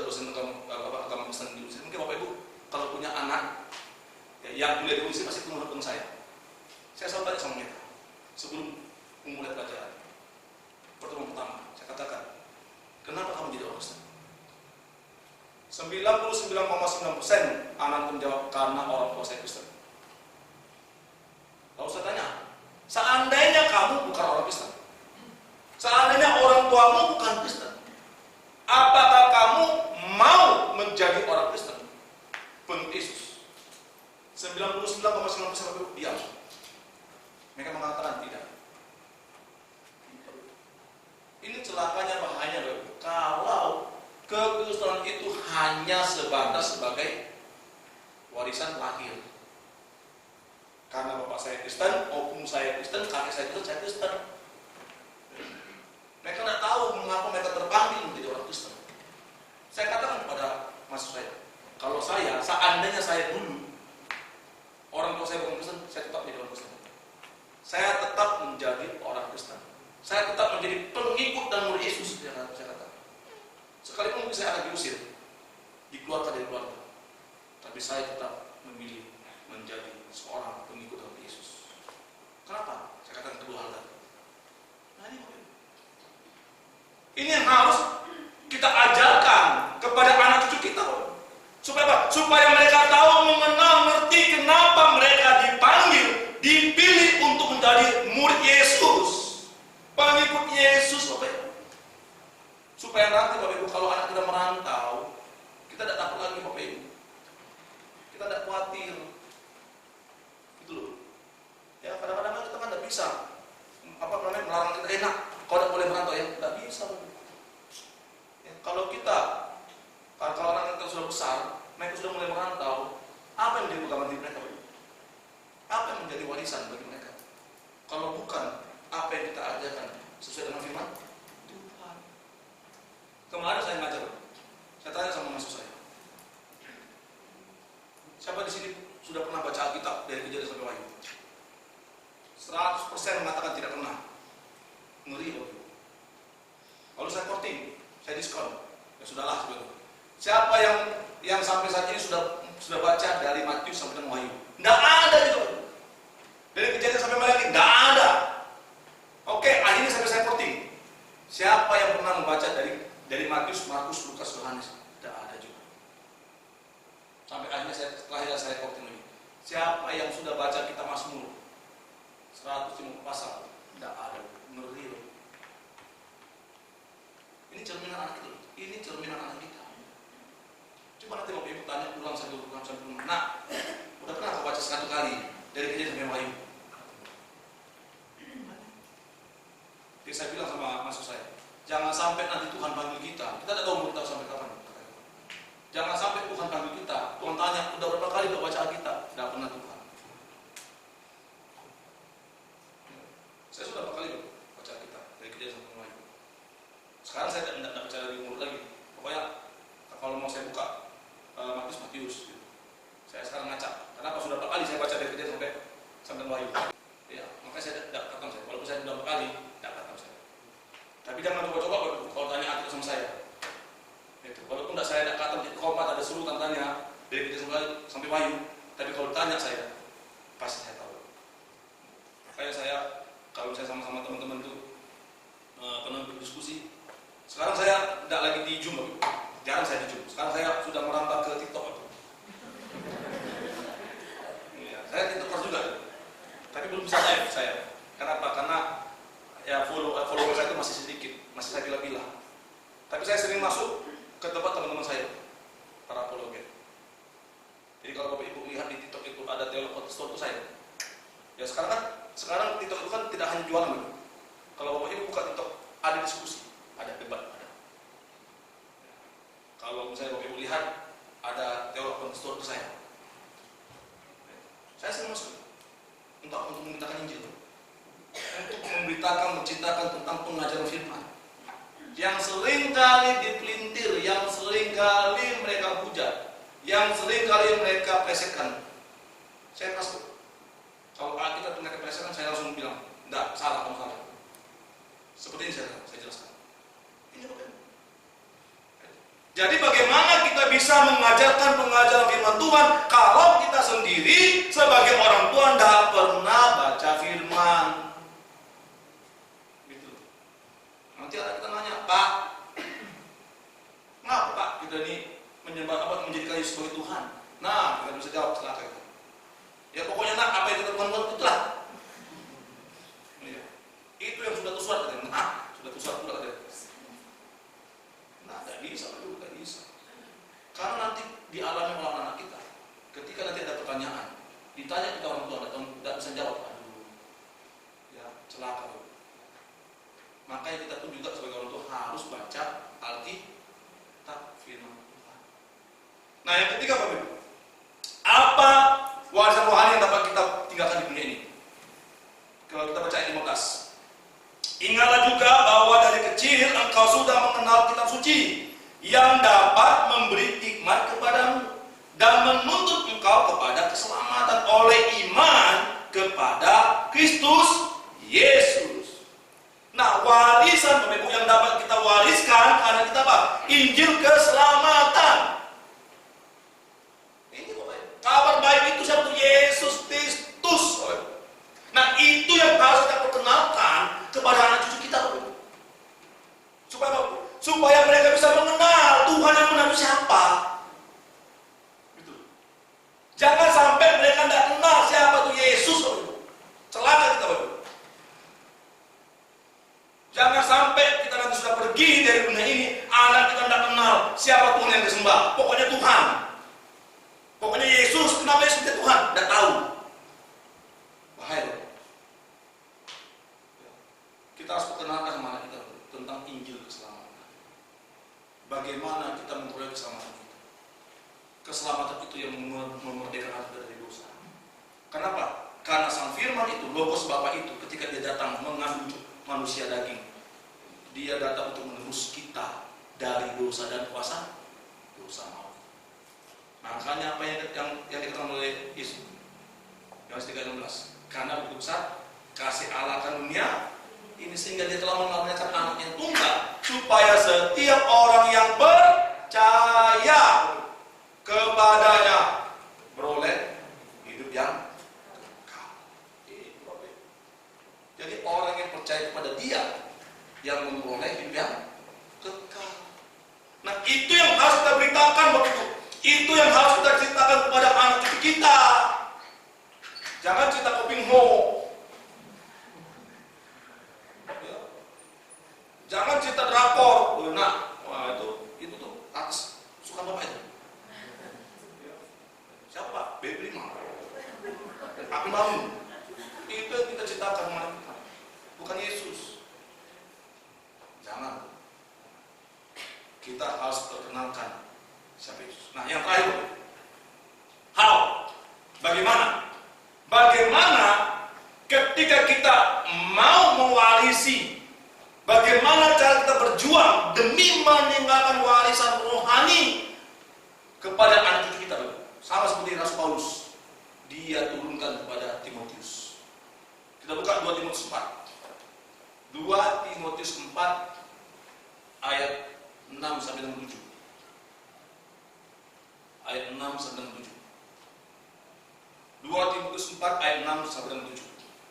99,9% anak menjawab karena orang tua saya Kristen. Lalu saya tanya, seandainya kamu bukan orang Kristen, seandainya orang tuamu bukan Kristen, apakah kamu mau menjadi orang Kristen? Pengikut Yesus. 99,9% diam. Mereka mengatakan tidak. Ini celakanya, bahayanya kalau kekristenan itu hanya sebatas sebagai warisan lahir. Karena bapak saya Kristen, opung saya Kristen, kakek saya Kristen, saya Kristen. Mereka tidak tahu mengapa mereka terpanggil menjadi orang Kristen. Saya katakan kepada mas saya, kalau saya, seandainya saya dulu orang tua saya bukan Kristen, saya tetap menjadi orang Kristen. Saya tetap menjadi orang Kristen. Saya tetap menjadi pengikut dan murid Yesus, saya kata. Sekalipun mungkin saya akan diusir, dikeluarkan dari keluarga, tapi saya tetap memilih menjadi seorang pengikut dari Yesus. Kenapa? Saya katakan kedua hal tadi. Nah, ini yang harus kita ajarkan kepada anak cucu kita, supaya apa? Supaya mereka tahu, mengenal, ngerti kenapa mereka dipanggil, dipilih untuk menjadi murid Yesus. Pengikut Yesus, Bapak Ibu. Supaya nanti Bapak Ibu, kalau anak kita merantau, kita tidak takut lagi, Bapak Ibu. Kita tidak khawatir. Gitu loh. Ya, kadang-kadang kita kan tidak bisa melarang kita enak. Kau tidak boleh merantau, ya tidak bisa, Bapak Ibu. Ya, kalau anak kita sudah besar, mereka sudah mulai merantau, apa yang menjadi pegangan hidup mereka, Bapak Ibu? Apa yang menjadi warisan bagi mereka? Kalau bukan apa yang kita ajarkan sesuai dengan firman Tuhan. Kemarin saya ngajar, saya tanya sama mahasiswa saya, siapa di sini sudah pernah baca Alkitab dari Kejadian sampai Wahyu? 100% mengatakan tidak pernah. Ngeri, Bapak Ibu. Lalu saya korting, saya diskon. Ya sudahlah, sebetulnya. Siapa yang sampai saat ini sudah baca dari Matius sampai dengan Wahyu? Tidak ada gitu. Dari Kejadian sampai Malaki tidak ada. Oke, akhirnya saya korting. Siapa yang pernah membaca dari Matius, Markus, Lukas, Yohanes? Tidak ada juga. Sampai akhirnya setelah saya korting lagi. Siapa yang sudah baca kitab Mazmur 150 pasal? Tidak ada. Ngeri loh. Ini cerminan anak kita. Ini cerminan anak kita. Coba nanti Bapak Ibu tanya ulang satu. Nah, udah pernah kau baca 1 kali dari Kejadian sampai Wahyu? Jadi saya bilang sama mahasiswa saya, jangan sampai nanti Tuhan panggil kita tidak tahu mau kita sampai kapan. Jangan sampai Tuhan panggil kita, Tuhan tanya, udah berapa kali kau baca Alkitab? Tidak pernah Tuhan. Saya sudah berapa kali baca Alkitab dari Kejadian sampai Wahyu. Sekarang saya tidak baca dari umur lagi. Pokoknya kalau mau saya buka Matius gitu. Saya sekarang ngacak. Kenapa sudah berapa kali saya baca dari Kejadian sampai Wahyu? Ya, makanya saya tidak katakan saya. Walaupun saya sudah berapa kali, tidak katakan saya. Tapi jangan coba-coba kalau tanya Alkitab sama saya. Itu. Walaupun saya tidak katakan di komat ada seluruh tanya dari Kejadian sampai Wahyu. Tapi kalau tanya saya, pasti saya tahu. Makanya saya kalau saya sama-sama teman-teman itu pernah berdiskusi. Sekarang saya tidak lagi di Zoom, jarang saya di Zoom. Sekarang saya sudah merambah ke TikTok. Ya, saya TikToker juga, tapi belum bisa live saya. Kenapa? Karena ya follower saya itu masih sedikit, masih saya pilih-pilih. Tapi saya sering masuk ke tempat teman-teman saya, para apologet. Jadi kalau Bapak Ibu lihat di TikTok itu ada teolog Protestan itu saya. Ya sekarang TikTok itu kan tidak hanya jualan. Kalau Bapak Ibu buka TikTok ada diskusi, ada debat, ada. Kalau misalnya Bapak Ibu lihat ada teolog Protestan itu saya. Saya sering masuk untuk memberitakan Injil, untuk memberitakan, menceritakan tentang pengajaran firman yang sering kali dipelintir, yang sering kali mereka hujat, yang sering kali mereka plesetkan. Saya masuk. Kalau kita punya keplesetan, saya langsung bilang, enggak, salah, kamu salah. Seperti ini saya jelaskan. Ini Bapak Ibu. Jadi bagaimana kita bisa mengajarkan pengajaran firman Tuhan kalau kita sendiri sebagai orang tua tidak pernah baca firman? Gitu. Nanti ada kita nanya, Pak, kenapa Pak kita ini menyembah Makanya kita pun juga sebagai orang tua harus baca Alkitab, firman Tuhan. Nah, yang ketiga Bapak Ibu, apa warisan rohani yang dapat kita tinggalkan di dunia ini? Kalau kita baca ayat 15, ingatlah juga bahwa dari kecil engkau sudah mengenal kitab suci yang dapat memberi hikmat kepadamu dan menuntut engkau kepada keselamatan oleh iman kepada Kristus Yesus. Nah, warisan Bapak Ibu yang dapat kita wariskan karena kita apa? Injil keselamatan. Ini Bapak Ibu. Kabar baik itu siapa? Yesus Kristus. Nah, itu yang harus kita perkenalkan kepada anak cucu kita Bapak Ibu. Supaya mereka bisa mengenal Tuhan yang benar itu siapa. Gitu. Jangan sampai mereka tidak kenal siapa itu Yesus Bapak Ibu. Celaka kita Bapak Ibu. Jangan sampai kita nanti sudah pergi dari dunia ini, anak kita tidak kenal siapa Tuhan yang disembah. Pokoknya Tuhan. Pokoknya Yesus, kenapa Yesus itu Tuhan? Tidak tahu. Bahaya. Kita harus perkenalkan sama anak kita tentang Injil keselamatan. Bagaimana kita memperoleh keselamatan kita. Keselamatan itu yang memerdekakan kita dari dosa. Kenapa? Karena sang firman itu, logos Bapa itu, ketika dia datang mengandung manusia daging, dia datang untuk menebus kita dari dosa dan kuasa dosa maut. Makanya apa yang dikatakan oleh Yesus, Yohanes 3:16, karena begitu besar kasih Allah akan dunia ini sehingga dia telah mengaruniakan anak yang tunggal supaya setiap orang yang percaya kepadanya beroleh hidup yang kekal. Jadi orang yang percaya kepada dia yang memperoleh hidup yang kekal. Nah, itu yang harus kita beritakan Bapak Ibu. Itu yang harus kita ceritakan kepada anak cucu kita. Jangan cerita koping ho. Ya. Jangan cerita drakor. Nah, wah itu tuh atas suka Bapak itu. Ya. Siapa? B5. Aku bangun. Itu yang kita ceritakan kepada kita. Bukan Yesus. Jangan. Kita harus perkenalkan siapa Yesus. Nah, yang terakhir, how? Bagaimana ketika kita mau mewarisi, bagaimana cara kita berjuang demi meninggalkan warisan rohani kepada anak cucu kita, sama seperti Rasul Paulus, dia turunkan kepada Timotius. Kita buka 2 Timotius 4. 2 Timotius 4 ayat 6 sampai 7. Ayat 6 sampai 7. 2 Timotius 4 ayat 6 sampai 7.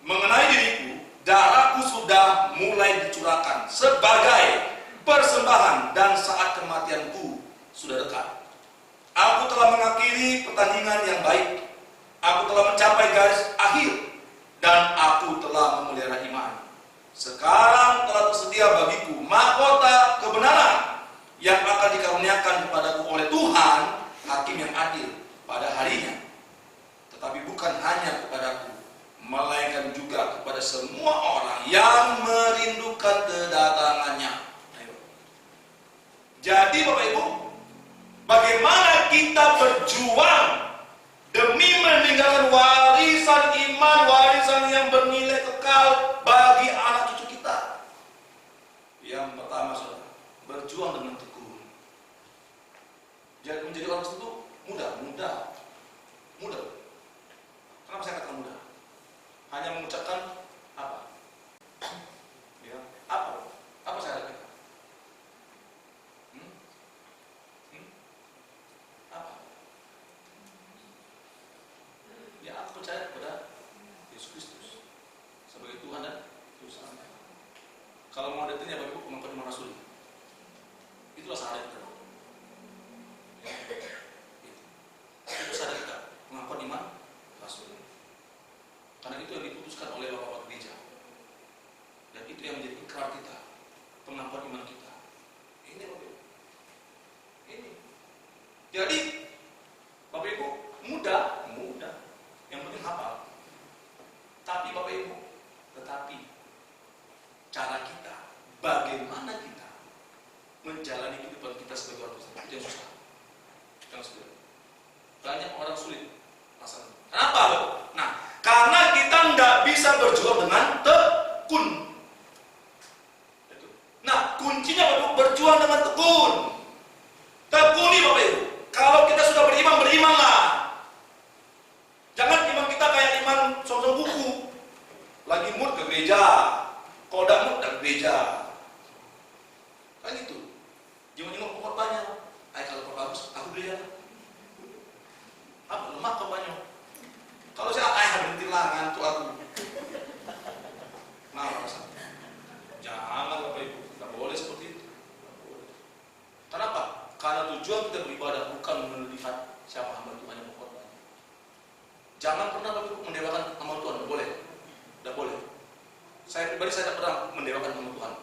Mengenai diriku, darahku sudah mulai dicurahkan sebagai persembahan dan saat kematianku sudah dekat. Aku telah mengakhiri pertandingan yang baik. Aku telah mencapai garis akhir dan aku telah memelihara iman. Sekarang telah tersedia bagiku mahkota kebenaran yang akan dikaruniakan kepadaku oleh Tuhan, hakim yang adil pada harinya. Tetapi bukan hanya kepadaku, melainkan juga kepada semua orang yang merindukan kedatangannya. Jadi Bapak Ibu, bagaimana kita berjuang demi meninggalkan warisan iman, warisan yang bernilai kekal bagi anak cucu kita? Yang pertama, saudara, berjuang dengan tekun. Jadi menjadi orang itu mudah. Kenapa saya katakan mudah? Hanya mengucapkan apa? Ya, apa saya katakan? Apa? Ya, aku percaya kepada Yesus Kristus sebagai Tuhan dan Juru Selamat. Kalau mau detailnya Bapak Ibu, pengakuan iman Rasul. Itulah syahadat kita. Ya. Itu syahadat kita, pengakuan iman Rasul. Karena itu yang diputuskan oleh Bapak Gereja. Dan itu yang menjadi ikrar kita, pengakuan iman kita. Ini Bapak Ibu. Ini. Jadi Bapak Ibu, mudah. Yang penting hafal. Tapi Bapak Ibu, tetapi cara kita bagaimana kita menjalani kehidupan kita sebagai orang Kristen. Itu yang susah. Yang sulit. Banyak orang sulit masalah. Kenapa? Nah, karena kita nggak bisa berjuang dengan tekun. Nah, kuncinya berjuang dengan tekun. Tekuni Bapak Ibu. Kalau kita sudah beriman, berimanlah. Jangan iman kita kayak iman sosok buku. Lagi mood ke gereja, kalau tidak mood ke gereja. Kan gitu. Jenguk-jenguk korbannya. Kalau bagus, aku gereja. Apa lemah korbannya? Kalau saya berhentilah ngantuk aku. Nah, jangan Bapak Ibu, tidak boleh seperti itu. Kenapa? Karena tujuan kita beribadah bukan melihat siapa hamba Tuhan yang berkorban. Jangan pernah Bapak Ibu mendewakan hamba Tuhan, tidak boleh. Tidak boleh. Saya pribadi saya tidak pernah mendewakan hamba Tuhan.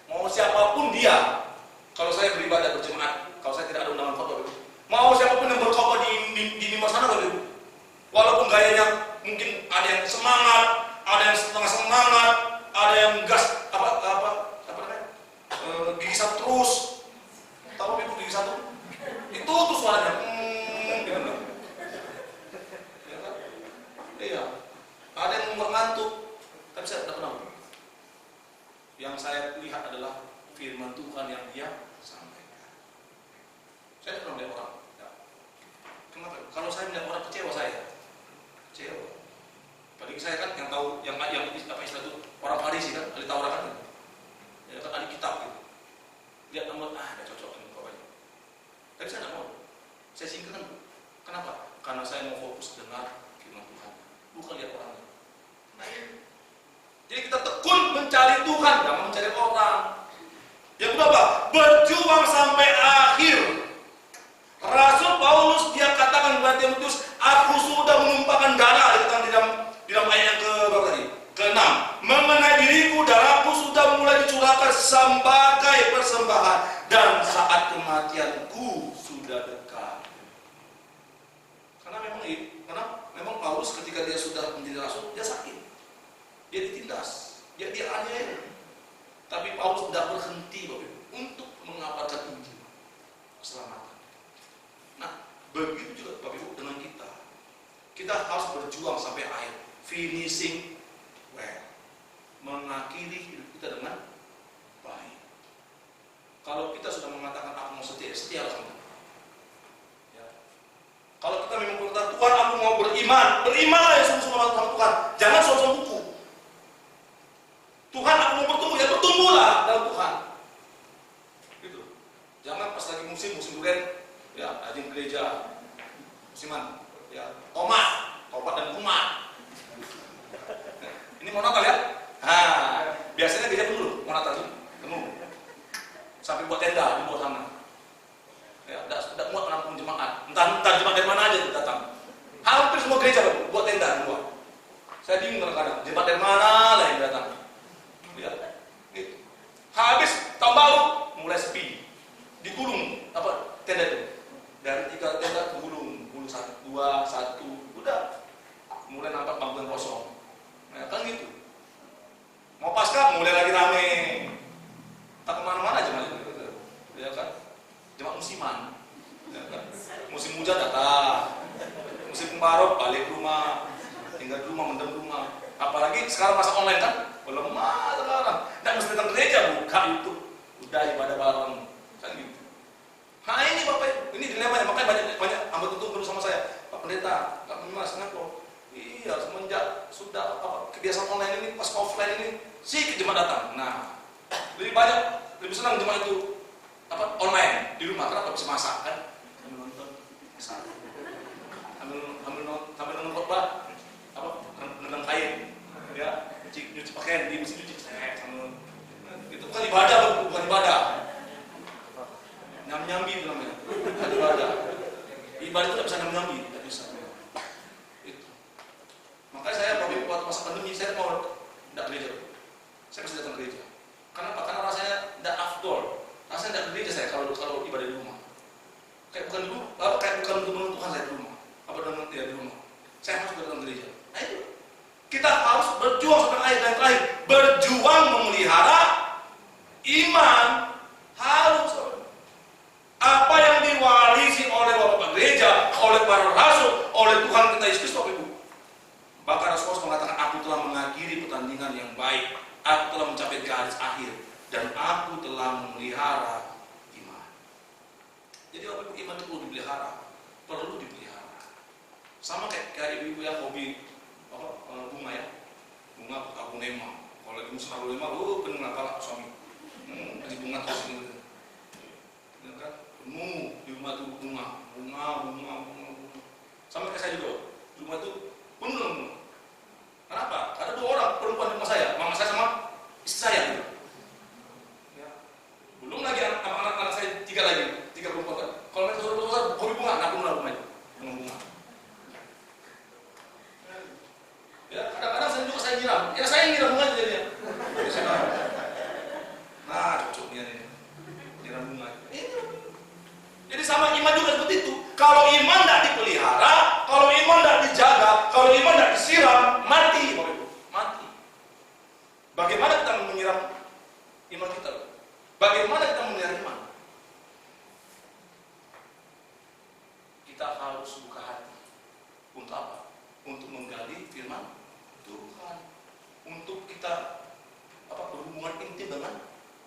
Mau siapapun dia, kalau saya beribadah berjemaat, kalau saya tidak ada undangan khotbah, mau siapapun yang berkhotbah di mimbar sana, Bapak Ibu, walaupun gayanya mungkin ada yang semangat, ada yang setengah semangat, ada yang gas gigisan terus. Tahu Ibu gigi satu? Itu tuh suaranya. Gitu. Ya kan? Iya. Ada yang membuat ngantuk, tapi saya tidak pernah. Yang saya lihat adalah firman Tuhan yang dia sampaikan. Saya tidak pernah melihat orang. Ya. Kenapa? Kalau saya melihat orang kecewa saya. Kecewa. Apalagi saya kan yang tahu yang apa istilah itu orang Farisi kan, ahli Taurat kan. Ya kan ahli kitab gitu. Lihat nomor ada cocok ini pokoknya. Tapi saya tidak mau. Saya singkirkan. Kenapa? Karena saya mau fokus dengar firman Tuhan, bukan lihat orangnya. Nah, jadi kita tekun mencari Tuhan, jangan mencari orang. Yang kedua, berjuang sampai akhir. Rasul Paulus dia katakan kepada Timotius, aku sudah menumpahkan darah di dalam ayat yang ke-berapa tadi? Ke-6. Mengenai diriku, darahku sudah mulai dicurahkan sebagai persembahan dan saat kematianku sudah dekat. Karena memang Paulus ketika dia sudah menjadi rasul, dia sakit. Dia ditindas, dia aniaya. Tapi Paulus tidak berhenti Bapak Ibu, untuk mengabarkan Injil keselamatan. Nah, begitu juga Bapak Ibu dengan kita. Kita harus berjuang sampai akhir, finishing well, mengakhiri hidup kita dengan baik. Kalau kita sudah mengatakan aku mau setia, setia harus sama. Ya. Kalau kita memang berkata Tuhan aku mau beriman, berimanlah yang sungguh-sungguh sama Tuhan. Jangan soal buku. Tuhan aku mau bertumbuh, ya bertumbuhlah dalam Tuhan. Gitu. Jangan pas lagi musim durian, ya rajin gereja, musiman, ya tomat dan kumat. Ini mau Natal ya? Biasanya gereja penuh, mau Natal penuh. Sampai buat tenda di bawah sana. Ya, tidak muat menampung jemaat. Entah jemaat dari mana aja tuh datang. Hampir semua gereja buat tenda di bawah. Saya bingung kadang-kadang, jemaat dari mana lah yang datang. Ya, gitu. Habis tahun baru mulai sepi. Digulung tenda itu. Dari 3 tenda ke gulung 1, 2, 1, udah. Mulai nampak bangku yang kosong. Nah, kan gitu. Mau pasca mulai lagi rame. Tak kemana-mana jemaat itu. Ya kan? Jemaat musiman. Ya kan? Musim hujan datang. Musim kemarau balik rumah. Tinggal di rumah, mendem rumah. Apalagi sekarang masa online kan? Belum sekarang. Tidak mesti datang gereja, buka YouTube. Udah ibadah bareng. Kan gitu. Nah ini Bapak, ini dilemanya. Makanya banyak hamba tuntut dulu sama saya. Pak Pendeta, Pak Mas, kenapa? Iya, semenjak sudah kebiasaan online ini, pas offline ini, sedikit jemaat datang. Nah, lebih senang jemaat itu online di rumah. Kenapa bisa masak kan? Sambil nonton, masak. Sambil nonton khotbah, nendang kain, ya, nyuci pakaian di mesin cuci. Itu bukan ibadah. Nyambi itu namanya, bukan ibadah. Ibadah itu tidak bisa nyambi, tidak bisa. Makanya saya waktu masa pandemi saya mau tidak gereja, saya masih datang gereja. Kenapa? Karena rasanya tidak afdol, rasanya tidak gereja saya kalau ibadah di rumah. Kayak bukan untuk menentukan saya di rumah, di rumah. Saya harus datang gereja. Nah itu kita harus berjuang sampai akhir dan terakhir, berjuang memelihara dan aku telah memelihara iman. Jadi Bapak Ibu, iman itu perlu dipelihara. Sama kayak ibu-ibu yang hobi bunga ya, bunga aglonema. Kalau lagi musim aglonema, penuh kepala suami, kasih bunga terus gitu. Kan penuh di rumah tuh bunga. Sama kayak saya juga, di rumah tuh penuh dengan bunga. Kenapa? Ada 2 orang perempuan di rumah saya, mama saya sama istri saya gitu. Ya. Belum lagi anak-anak saya 3 lagi, 3 perempuan kan. Kalau mereka besar hobi bunga, nah penuh lah rumahnya dengan bunga. Ya, kadang-kadang saya nyiram. Ya saya nyiram bunga jadinya. Nah, cocoknya nih. Nyiram bunga. Jadi sama iman juga seperti itu. Kalau iman tidak dipelihara, kalau iman tidak dijaga, kalau iman tidak disiram, mati, Bapak Ibu. Mati. Bagaimana kita menyiram iman kita? Bagaimana kita memelihara iman? Kita harus buka hati. Untuk apa? Untuk menggali firman Tuhan. Untuk kita berhubungan intim dengan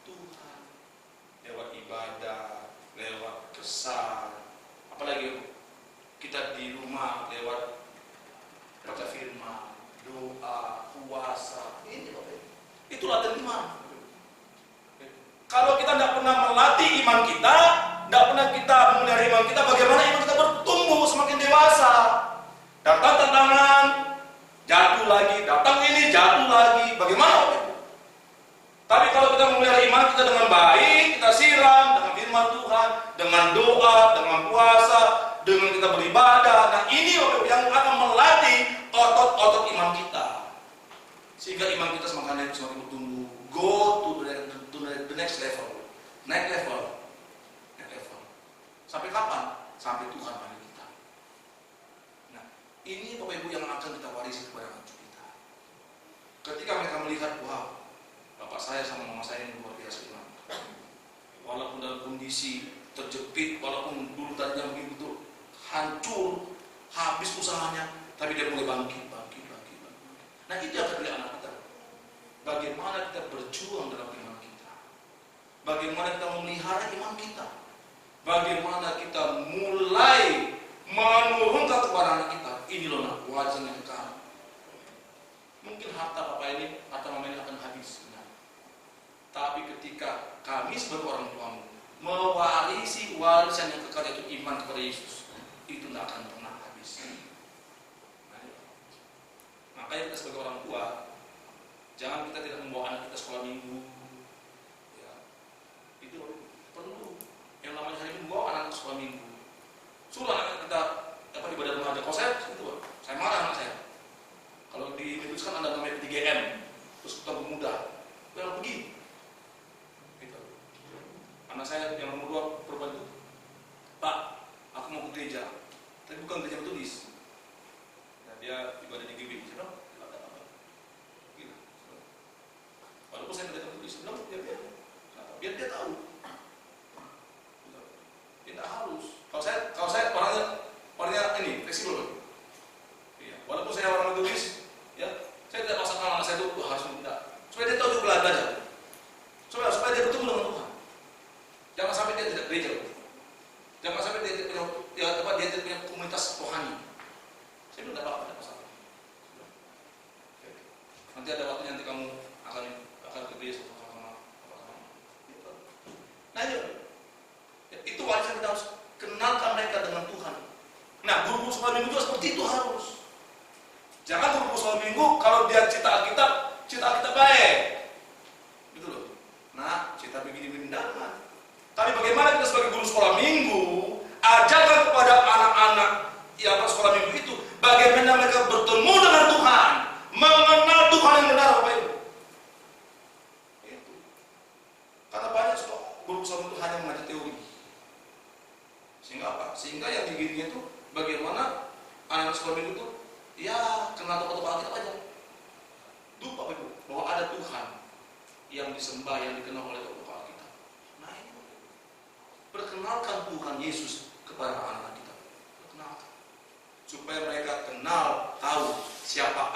Tuhan. Lewat ibadah, lewat kesan, apalagi kita di rumah lewat baca firman, doa, puasa. Ini Bapak Ibu. Itu latihan iman. Kalau kita tidak pernah melatih iman kita, tidak pernah kita memelihara iman kita, bagaimana iman kita bertumbuh semakin dewasa? Datang tantangan, jatuh lagi, datang ini, jatuh lagi. Bagaimana Bapak Ibu? Tapi kalau kita memelihara iman kita dengan baik, kita siram dengan firman Tuhan, dengan doa, dengan puasa, dengan kita beribadah. Nah ini yang akan melatih otot-otot iman kita, sehingga iman kita semakin bertumbuh. Go to the next level, naik level. Sampai kapan? Sampai Tuhan panggil kita. Nah ini Bapak Ibu yang akan kita warisi kepada anak kita. Ketika mereka melihat, wow, bapak saya sama mama saya ini luar biasa iman. Walaupun dalam kondisi terjepit, walaupun dulu tadinya begitu hancur, habis usahanya, tapi dia mulai bangkit. Nah itu yang terlihat anak kita. Bagaimana kita berjuang dalam iman kita, bagaimana kita memelihara iman kita, bagaimana kita mulai menurunkan kepada anak kita. Ini loh nak, wajah yang kekal. Mungkin harta bapak ini, harta mama ini akan habis. Tapi ketika kami sebagai orang tuamu mewarisi warisan yang kekal, yaitu iman kepada Yesus, itu tidak akan pernah habis. Makanya kita sebagai orang tua, jangan kita tidak membawa anak kita sekolah minggu. Ya, itu perlu. Yang namanya hari ini membawa anak ke sekolah minggu. Suruh anak kita ibadah remaja. Kalau saya itu, saya marah anak saya. Kalau di Indonesia kan ada namanya 3M, terus kita pemuda, yang pergi. Gitu. Anak saya yang nomor 2 perempuan itu, Pak, aku mau ke gereja, tapi bukan gereja tulis. Nah, dia ibadah di GB. Saya bilang, ada apa? Gitu. Walaupun saya tidak tulis, saya bilang, biar dia tahu. Gitu. Tidak harus. Kalau saya orangnya ini fleksibel. Iya. Walaupun saya orang tulis, ya, saya tidak paksakan anak saya itu harus minta. Supaya dia tahu juga belajar. Supaya dia bertemu dengan Tuhan. Jangan sampai dia tidak gereja. Jangan sampai dia tidak punya komunitas rohani. Saya bilang tidak apa-apa, tidak masalah. Nanti ada waktu nanti kamu akan ke gereja sama. Nah itu warisan kita harus kenalkan mereka dengan Tuhan. Nah guru sekolah minggu juga seperti itu harus. Jangan guru sekolah minggu kalau dia cita kita baik, gitu loh. Nah cita begini jangan. Tapi bagaimana kita sebagai guru sekolah minggu ajarkan kepada anak-anak yang sekolah minggu itu bagaimana mereka bertemu dengan Tuhan, mengenal Tuhan yang benar, Bapak Ibu. Itu. Karena banyak guru sekolah minggu hanya mengajar teori. Sehingga apa? Sehingga yang digininya itu bagaimana anak sekolah minggu itu ya kenal tokoh-tokoh Alkitab aja. Lupa Bapak Ibu bahwa ada Tuhan yang disembah, yang dikenal oleh tokoh Alkitab. Nah ini perkenalkan Tuhan Yesus kepada anak-anak kita. Perkenalkan supaya mereka kenal, tahu siapa